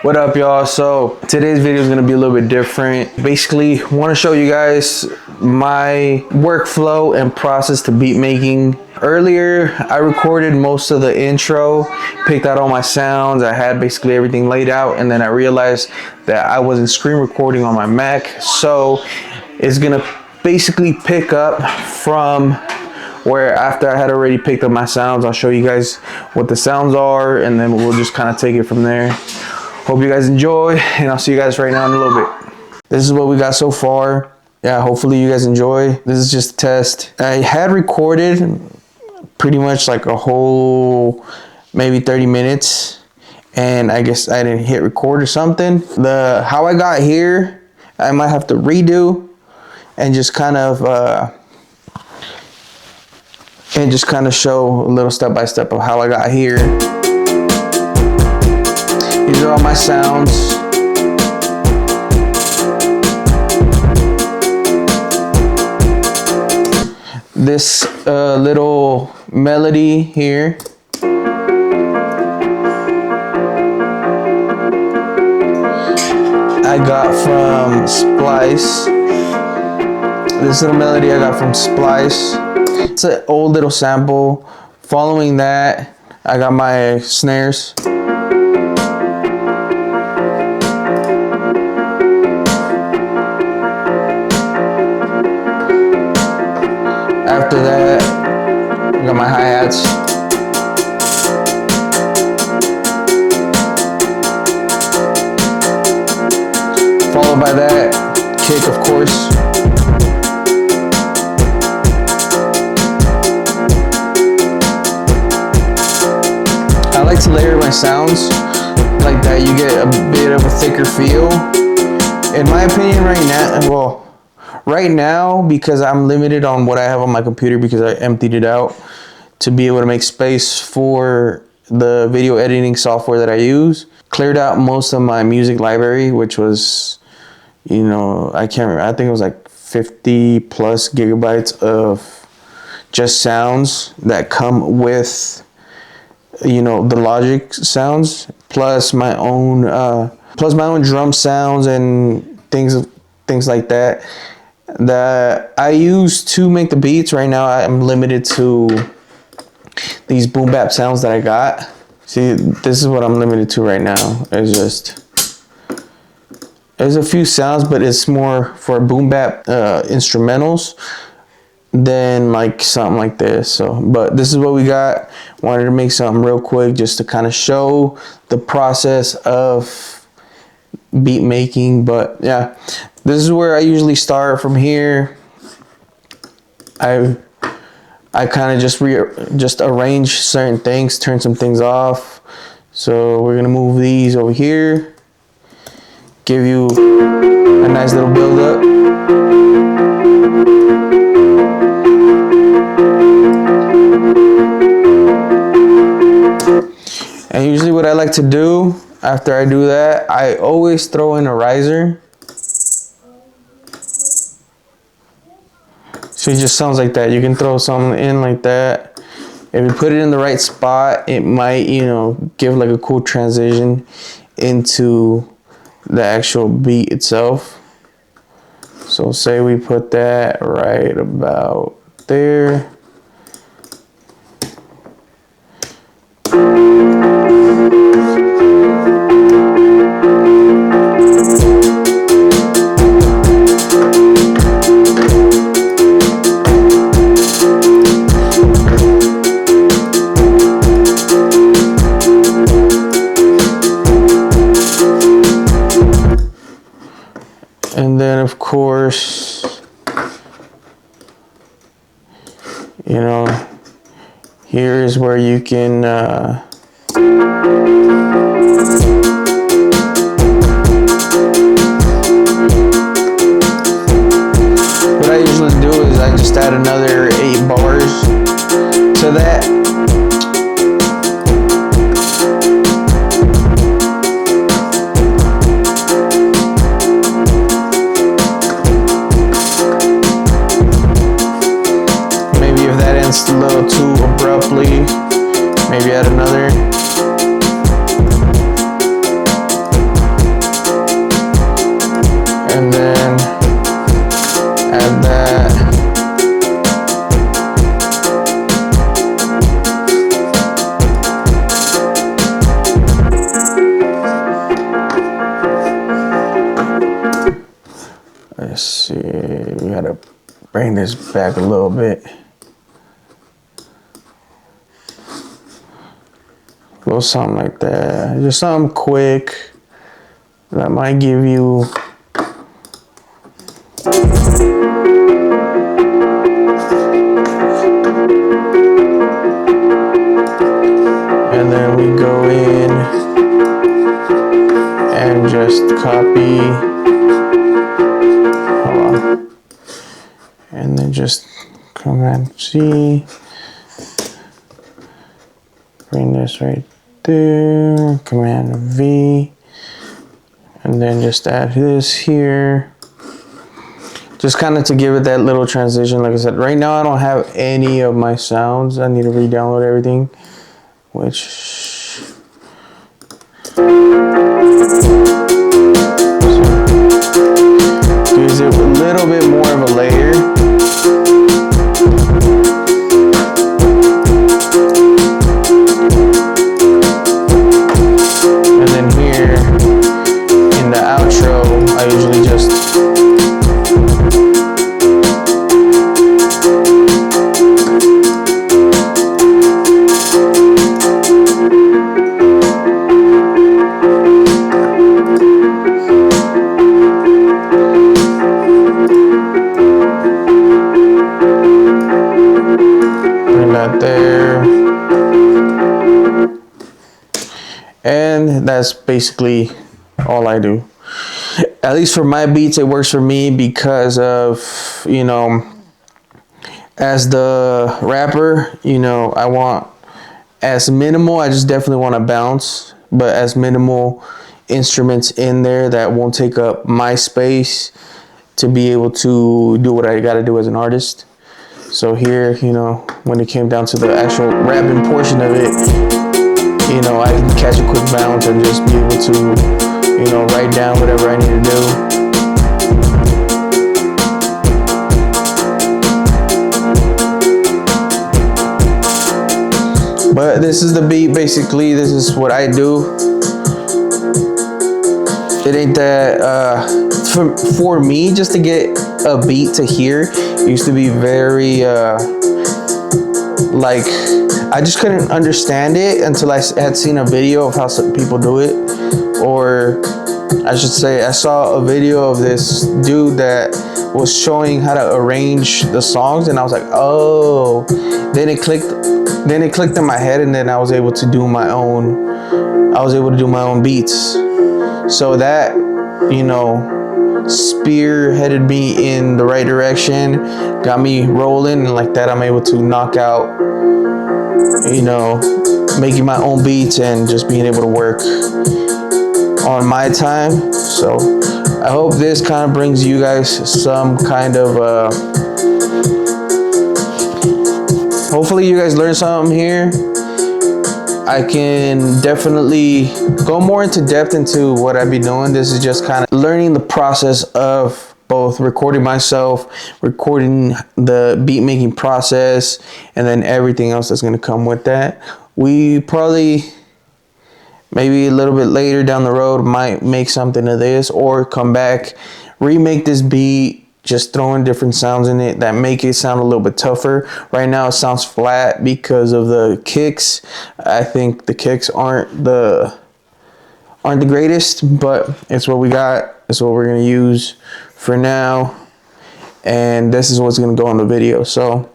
What up, y'all? So today's video is going to be a little bit different. Basically, want to show you guys my workflow and process to beat making. Earlier, I recorded most of the intro, picked out all my sounds. I had basically everything laid out, and then I realized that I wasn't screen recording on my Mac. So it's going to basically pick up from where after I had already picked up my sounds. I'll show you guys what the sounds are, and then we'll just kind of take it from there. Hope you guys enjoy, and I'll see you guys right now in a little bit. This is what we got so far. Yeah, hopefully you guys enjoy. This is just a test. I had recorded pretty much like a whole maybe 30 minutes, and I guess I didn't hit record or something. How I got here, I might have to redo and just kind of show a little step by step of how I got here. These are all my sounds. This little melody here. I got from Splice. This little melody I got from Splice. It's an old little sample. Following that, I got my snares. After that, I got my hi-hats. Followed by that, kick, of course. I like to layer my sounds like that. You get a bit of a thicker feel. In my opinion right now, because I'm limited on what I have on my computer because I emptied it out to be able to make space for the video editing software that I use. Cleared out most of my music library, which was, I can't remember. I think it was like 50 plus gigabytes of just sounds that come with, the Logic sounds, plus my own drum sounds and things like that I use to make the beats. Right now I'm limited to these boom bap sounds that I got. See, this is what I'm limited to right now. There's a few sounds, but it's more for boom bap instrumentals than like something like this. So, but this is what we got. Wanted to make something real quick just to kind of show the process of beat making. But yeah, this is where I usually start. From here, I kind of just arrange certain things, turn some things off. So we're gonna move these over here, give you a nice little build up. And usually what I like to do after I do that, I always throw in a riser. So it just sounds like that. You can throw something in like that. If you put it in the right spot, it might, give like a cool transition into the actual beat itself. So say we put that right about there. And then of course, here is where you can what I usually do is I just add another 8 bars to that. A little too abruptly, maybe add another. Let's see, we gotta bring this back a little bit. A little something like that. Just something quick that might give you and then we go in and just copy. Hold on. And then just Command C. Bring this right there. Command V. And then just add this here. Just kind of to give it that little transition. Like I said, right now I don't have any of my sounds. I need to re-download everything. Which gives it a little bit more of a layer. And then here in the outro, I usually just there, and that's basically all I do. At least for my beats, it works for me because of, you know, as the rapper, you know, I want as minimal. I just definitely want to bounce, but as minimal instruments in there that won't take up my space to be able to do what I got to do as an artist. So here, you know, when it came down to the actual rapping portion of it, you know, I can catch a quick bounce and just be able to, you know, write down whatever I need to do. But this is the beat, basically. This is what I do. It ain't that, for me, just to get a beat to hear, used to be very, like, I just couldn't understand it until I had seen a video of how some people do it. Or I should say, I saw a video of this dude that was showing how to arrange the songs, and I was like, oh, then it clicked in my head, and then I was able to do my own beats. So that, you know, spearheaded me in the right direction, got me rolling, and like that I'm able to knock out, you know, making my own beats and just being able to work on my time. So I hope this kind of brings you guys some kind of hopefully you guys learn something here. I can definitely go more into depth into what I'd be doing. This is just kind of learning the process of both recording myself, recording the beat making process, and then everything else that's going to come with that. We probably, maybe a little bit later down the road, might make something of this, or come back, remake this beat, just throwing different sounds in it that make it sound a little bit tougher. Right now it sounds flat because of the kicks. I think the kicks aren't the greatest, but it's what we got. It's what we're gonna use for now, and this is what's gonna go on the video. So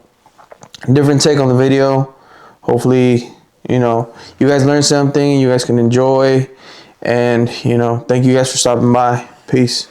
different take on the video. Hopefully, you know, you guys learned something, you guys can enjoy, and, you know, thank you guys for stopping by. Peace.